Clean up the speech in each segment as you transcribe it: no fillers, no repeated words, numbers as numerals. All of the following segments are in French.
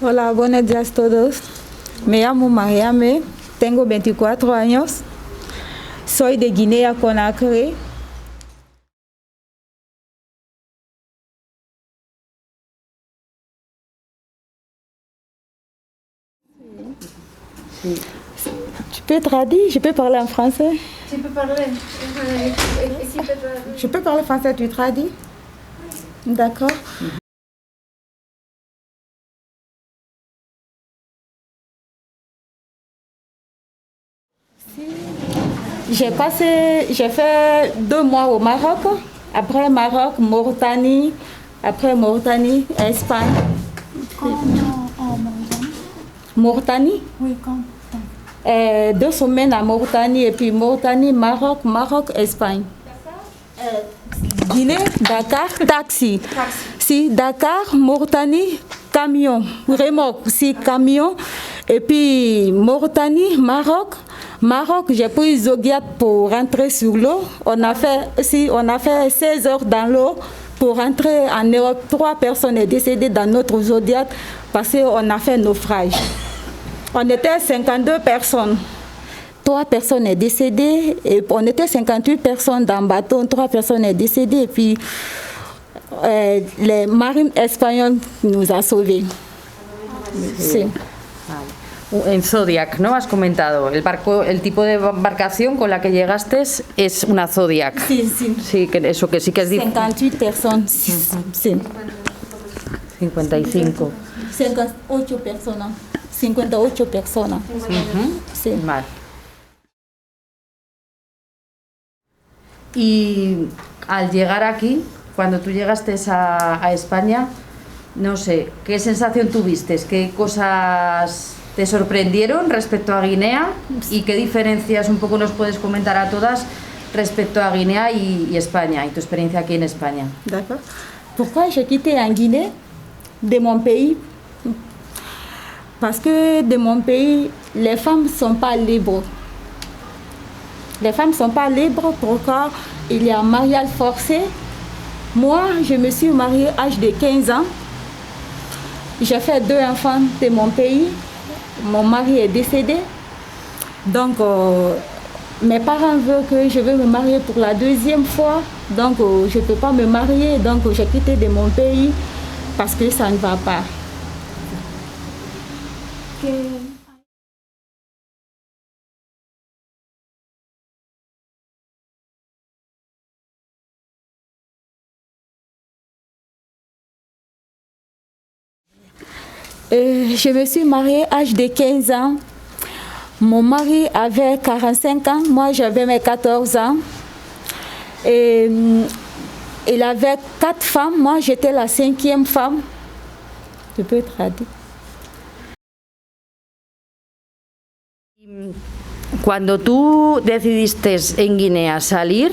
Hola, buenos días a todos. Me llamo Mariame, tengo 24 años. Soy de Guinea-Conakry. Sí. Tu peux traduire? Je peux parler en français? Tu peux parler. Je peux parler français, tu traduis? D'accord. J'ai fait 2 mois au Maroc, après Maroc, Mauritanie, après Mauritanie, Espagne. En Mauritanie? Mauritanie? Oui, quand? 2 semaines à Mauritanie et puis Mauritanie, Maroc, Espagne. Guinée, Dakar, taxi. Si, Dakar, Mauritanie, camion, remorque, si, camion. Et puis Mauritanie, Maroc, j'ai pris Zodiac pour rentrer sur l'eau. On a fait 16 heures dans l'eau pour rentrer en Europe. 3 personnes sont décédées dans notre Zodiac parce qu'on a fait naufrage. On était 52 personnes. 3 personnes sont décédées et on était 58 personnes dans le bateau. 3 personnes sont décédées et puis les marines espagnoles nous ont sauvés. Sí. En Zodiac, ¿no? Has comentado. El barco, el tipo de embarcación con la que llegaste es una Zodiac. Sí, sí. Sí, que eso que sí que es 58 personas. Sí. 55. 58 personas. 58 personas. Sí. Vale. Y al llegar aquí, cuando tú llegaste a España, no sé, ¿qué sensación tuviste? ¿Qué cosas te sorprendieron respecto a Guinea? ¿Y qué diferencias un poco nos puedes comentar a todas respecto a Guinea y España, y tu experiencia aquí en España? D'accord. Pourquoi j'ai quitté en Guinée de mon pays? Parce que de mon pays, les femmes ne sont pas libres. Les femmes ne sont pas libres. Pourquoi? Il y a un mariage forcé. Moi, je me suis mariée à l'âge de 15 ans. J'ai fait 2 enfants de mon pays. Mon mari est décédé. Donc, mes parents veulent que je veux me marier pour la 2e fois. Donc, je ne peux pas me marier. Donc, j'ai quitté de mon pays parce que ça ne va pas. Je me suis mariée à l'âge de 15 ans. Mon mari avait 45 ans, moi j'avais mes 14 ans. Et il avait 4 femmes, moi j'étais la 5e femme. Je peux traduire. Cuando tú decidiste en Guinea salir,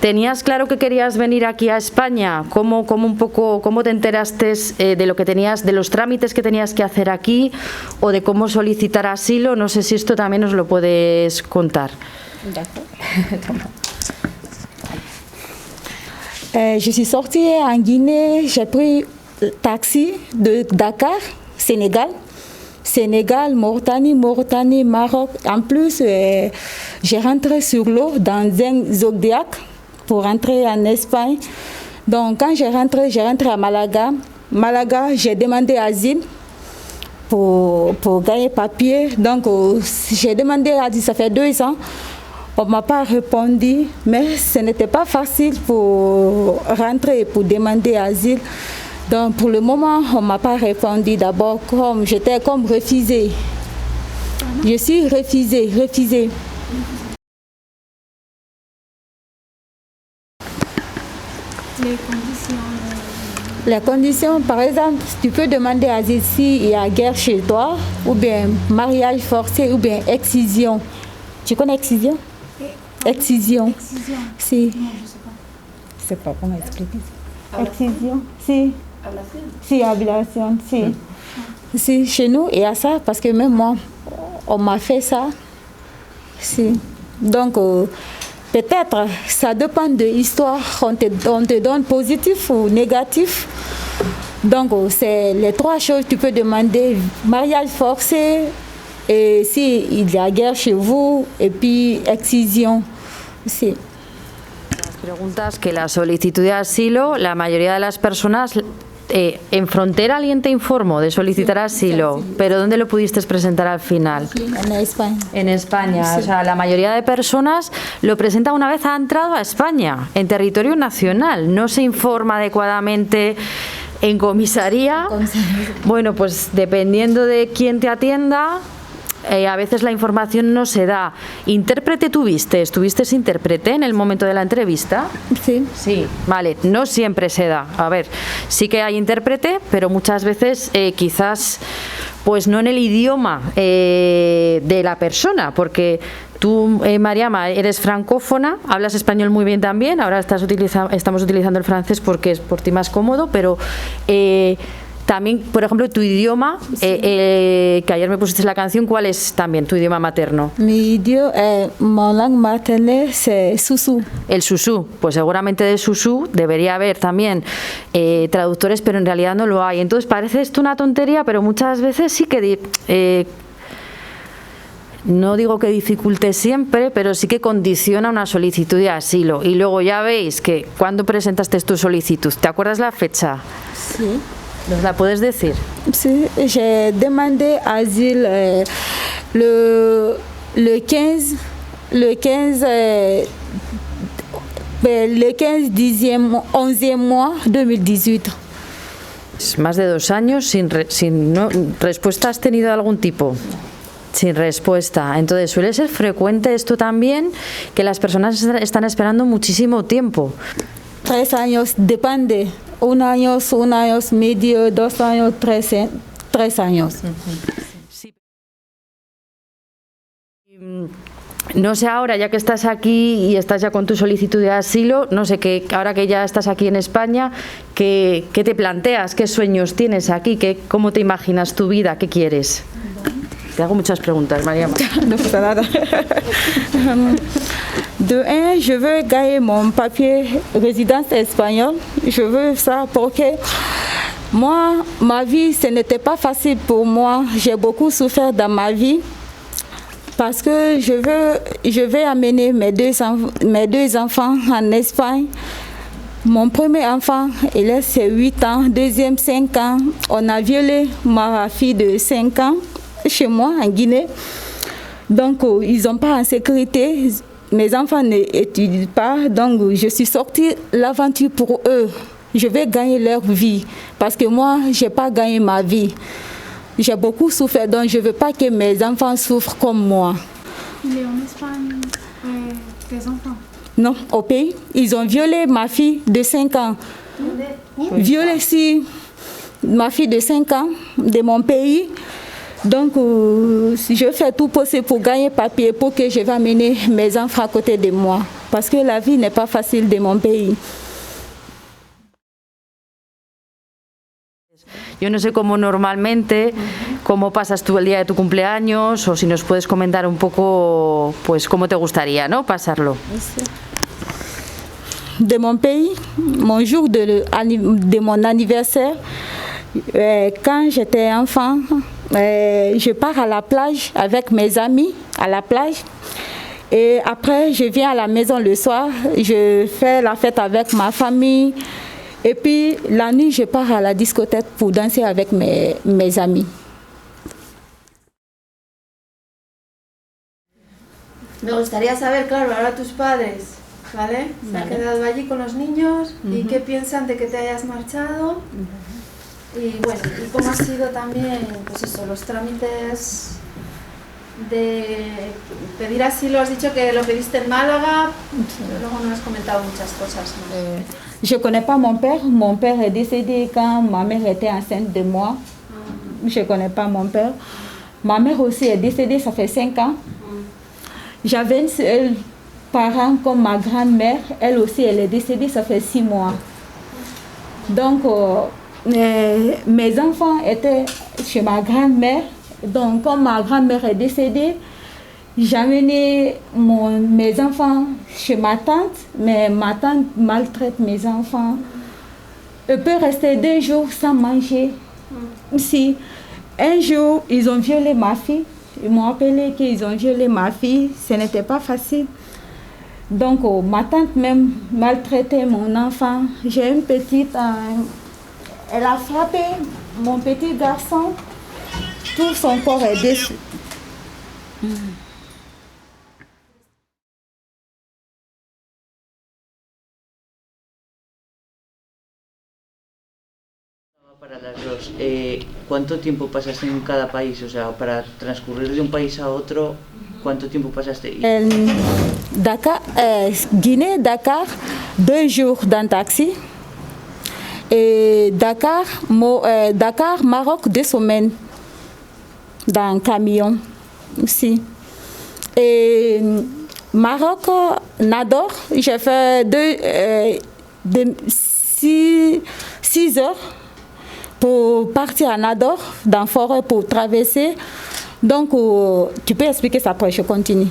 ¿tenías claro que querías venir aquí a España? ¿Cómo te enteraste de lo que tenías, de los trámites que tenías que hacer aquí o de cómo solicitar asilo? No sé si esto también nos lo puedes contar. Je suis sortie en Guinée, j'ai pris le taxi de Dakar, Sénégal, Mauritanie, Maroc. En plus, j'ai rentré sur l'eau dans un Zodiac pour rentrer en Espagne. Donc quand j'ai rentré à Malaga. Malaga, j'ai demandé asile pour gagner papier. Donc j'ai demandé asile, ça fait 2 ans. On ne m'a pas répondu, mais ce n'était pas facile pour rentrer et pour demander asile. Donc pour le moment, on ne m'a pas répondu. D'abord, comme j'étais comme refusée. Je suis refusée. Les conditions, par exemple, tu peux demander asile s'il y a guerre chez toi, ou bien mariage forcé, ou bien excision. Tu connais excision? Excision. Si. Non, je ne sais pas. Je ne sais pas comment expliquer ça. Excision. Si. Si, ablation. Si. Si, chez nous, il y a ça, parce que même moi, on m'a fait ça. Si. Donc, peut-être, ça dépend de l'histoire. On te donne positif ou négatif. Donc, c'est les trois choses que tu peux demander. Mariage forcé, et s'il y a guerre chez vous, et puis excision. Sí. Preguntas que la solicitud de asilo, la mayoría de las personas, en frontera alguien te informó de solicitar asilo, pero ¿dónde lo pudiste presentar al final? En España. En España, Sí. o sea, la mayoría de personas lo presenta una vez ha entrado a España, en territorio nacional, no se informa adecuadamente en comisaría. Bueno, pues dependiendo de quién te atienda, a veces la información no se da. ¿Intérprete tuviste? ¿Estuviste intérprete en el momento de la entrevista? Sí. Sí, vale, no siempre se da. A ver, sí que hay intérprete, pero muchas veces quizás pues no en el idioma de la persona, porque tú, Mariama, eres francófona, hablas español muy bien también, ahora estamos utilizando el francés porque es por ti más cómodo, pero también, por ejemplo, tu idioma, que ayer me pusiste la canción, ¿cuál es también tu idioma materno? Mi idioma, mon langue maternelle, c'est Sousou. El susú, pues seguramente de susú debería haber también traductores, pero en realidad no lo hay. Entonces parece esto una tontería, pero muchas veces sí que no digo que dificulte siempre, pero sí que condiciona una solicitud de asilo. Y luego ya veis que cuando presentaste tu solicitud, ¿te acuerdas la fecha? Sí. ¿Nos la puedes decir? Sí, j'ai demandé asile le 15 10e, 11e mois 2018. Más de 2 años sin respuesta. ¿Has tenido algún tipo? Sin respuesta. Entonces suele ser frecuente esto también, que las personas están esperando muchísimo tiempo. 3 años, depende. 1 año, 1 año medio, 2 años, 3 años. Sí. No sé ahora, ya que estás aquí y estás ya con tu solicitud de asilo, no sé, que ahora que ya estás aquí en España, ¿qué te planteas? ¿Qué sueños tienes aquí? ¿Cómo te imaginas tu vida? ¿Qué quieres? Te hago muchas preguntas, Mariama. No pasa nada. De un, je veux gagner mon papier résidence espagnole. Je veux ça parce que moi, ma vie, ce n'était pas facile pour moi. J'ai beaucoup souffert dans ma vie parce que je vais amener mes deux enfants en Espagne. Mon premier enfant, il a 8 ans, deuxième 5 ans. On a violé ma fille de 5 ans chez moi en Guinée. Donc, ils n'ont pas en sécurité. Mes enfants n'étudient pas, donc je suis sortie l'aventure pour eux. Je vais gagner leur vie parce que moi, je n'ai pas gagné ma vie. J'ai beaucoup souffert, donc je ne veux pas que mes enfants souffrent comme moi. Il est en Espagne, tes enfants? Non, au pays. Ils ont violé ma fille de 5 ans. Violé si ma fille de 5 ans de mon pays. Donc, je fais tout possible pour gagner papier, pour que je vais amener mes enfants à côté de moi. Parce que la vie n'est pas facile de mon pays. Yo no sé cómo normalmente, cómo pasas tú el día de tu cumpleaños, o si nos puedes comentar un poco, pues cómo te gustaría, ¿no? Pasarlo. De mon pays, mon jour de mon anniversaire, quand j'étais enfant, je pars à la plage avec mes amis, à la plage. Et après, je viens à la maison le soir, je fais la fête avec ma famille. Et puis, la nuit, je pars à la discothèque pour danser avec mes amis. Me gustaría saber, claro, ahora tus padres, ¿vale? Se han quedado allí con los niños y qué piensan de que te hayas marchado. Y bueno, y cómo ha sido también, pues eso, los trámites de pedir asilo. Has dicho que lo pediste en Málaga, pero luego no has comentado muchas cosas más. Je ne connais pas mon père. Mon père est décédé quand ma mère était enceinte de moi. Je ne connais pas mon père. Ma mère aussi est décédée, ça fait 5 ans. J'avais une seule parent comme ma grand-mère. Elle aussi, elle est décédée, ça fait 6 mois. Donc, mes enfants étaient chez ma grand-mère. Donc, comme ma grand-mère est décédée, j'ai amené mes enfants chez ma tante, mais ma tante maltraite mes enfants. il peut rester 2 jours sans manger. Si un jour, ils ont violé ma fille, ils m'ont appelé qu'ils ont violé ma fille, ce n'était pas facile. Donc, ma tante même maltraitait mon enfant. J'ai une petite, elle a frappé mon petit garçon, tout son corps est déçu. Para las dos, ¿cuánto tiempo pasaste en cada país? O sea, para transcurrir de un país a otro, ¿cuánto tiempo pasaste? Dakar, Guinée, Dakar, 2 jours dans taxi. Et Dakar, Dakar, Maroc, 2 semaines dans camion aussi. Et Maroc, Nador, j'ai fait 6 heures pour partir à Nador, dans la forêt, pour traverser. Donc, tu peux expliquer ça après, je continue.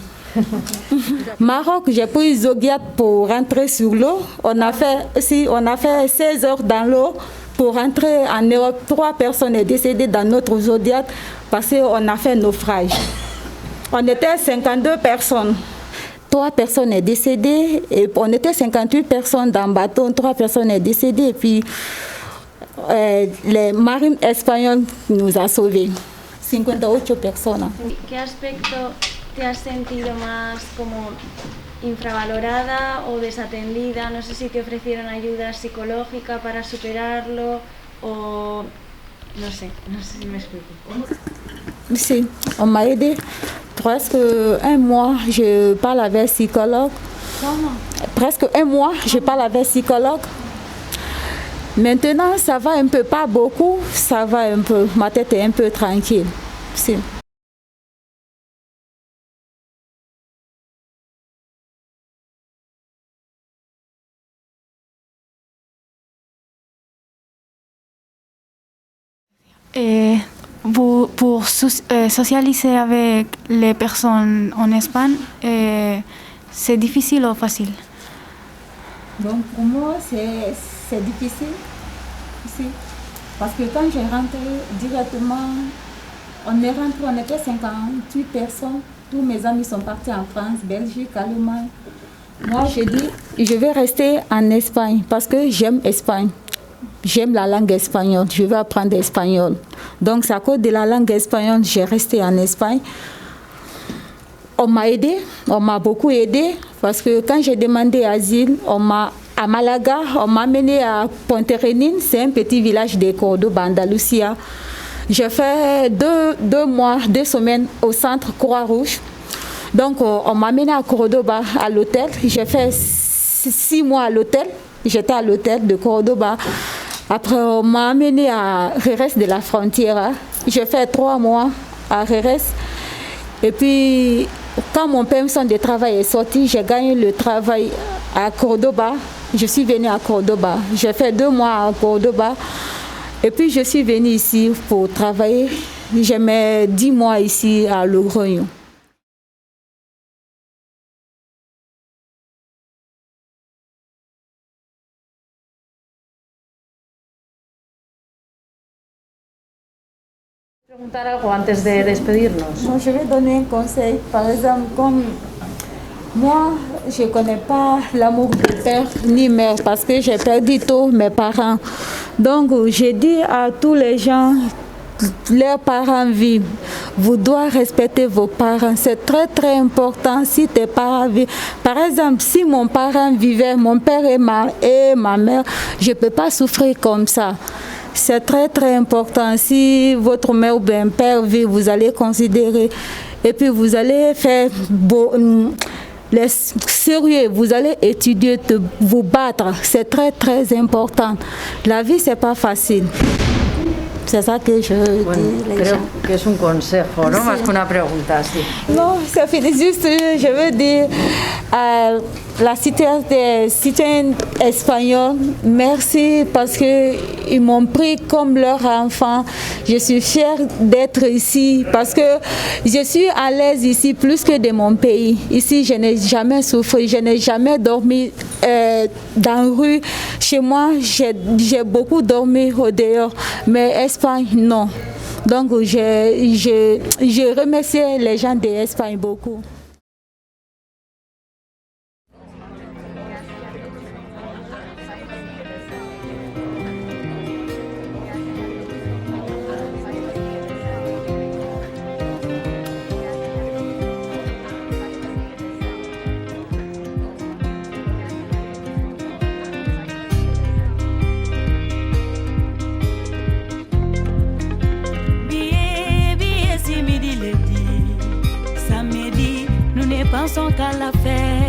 Maroc, j'ai pris Zodiac pour rentrer sur l'eau. On a fait 16 heures dans l'eau pour rentrer en Europe. 3 personnes sont décédées dans notre Zodiac parce qu'on a fait naufrage. On était 52 personnes. 3 personnes sont décédées et on était 58 personnes dans le bateau. 3 personnes sont décédées et puis les marines espagnoles nous ont sauvés. 58 personas. ¿Qué aspecto te has sentido más como infravalorada o desatendida? No sé si te ofrecieron ayuda psicológica para superarlo o no sé si me explico. Si, on m'a aidé. Presque 1 mois, je parle avec psychologue. Presque 1 mois, je parle avec psychologue. Maintenant, ça va un peu, pas beaucoup, ça va un peu. Ma tête est un peu tranquille. Si. Pour socialiser avec les personnes en Espagne, c'est difficile ou facile? Donc pour moi, c'est difficile aussi. Parce que quand j'ai rentré directement, on était 58 personnes. Tous mes amis sont partis en France, Belgique, Allemagne. Moi, j'ai dit, je vais rester en Espagne parce que j'aime l'Espagne. J'aime la langue espagnole, je veux apprendre l'espagnol. Donc, c'est à cause de la langue espagnole que j'ai resté en Espagne. On m'a aidé, on m'a beaucoup aidé parce que quand j'ai demandé asile, à Malaga, on m'a amené à Ponterenin, c'est un petit village de Cordoba, Andalusia. J'ai fait 2 mois, 2 semaines au centre Croix-Rouge. Donc, on m'a amené à Cordoba, à l'hôtel. J'ai fait 6 mois à l'hôtel. J'étais à l'hôtel de Cordoba. Après, on m'a amené à Jerez de la Frontiera. J'ai fait 3 mois à Jerez. Et puis, quand mon permission de travail est sorti, j'ai gagné le travail à Cordoba. Je suis venue à Cordoba. J'ai fait 2 mois à Cordoba. Et puis, je suis venue ici pour travailler. J'ai mis 10 mois ici à Logroño. Preguntar algo antes de despedirnos. Moi, je vais donner un conseil. Par exemple, comme moi, je ne connais pas l'amour de père ni mère parce que j'ai perdu tous mes parents. Donc, j'ai dit à tous les gens, leurs parents vivent. Vous devez respecter vos parents. C'est très, très important si tes parents vivent. Par exemple, si mon parent vivait, mon père et ma mère, je ne peux pas souffrir comme ça. C'est très très important. Si votre mère ou bien père vit, vous allez considérer. Et puis vous allez faire les sérieux, vous allez étudier, vous battre. C'est très très important. La vie, c'est pas facile. C'est ça que je dis. Creo que es un consejo, ¿no? Sí. Más que una pregunta, sí. Non, c'est juste, je veux dire... la citoyenne espagnole, merci parce qu'ils m'ont pris comme leur enfant. Je suis fière d'être ici parce que je suis à l'aise ici plus que de mon pays. Ici, je n'ai jamais souffert, je n'ai jamais dormi dans la rue. Chez moi, j'ai beaucoup dormi au dehors, mais Espagne, non. Donc, je remercie les gens d'Espagne beaucoup. Pensons qu'à la fête.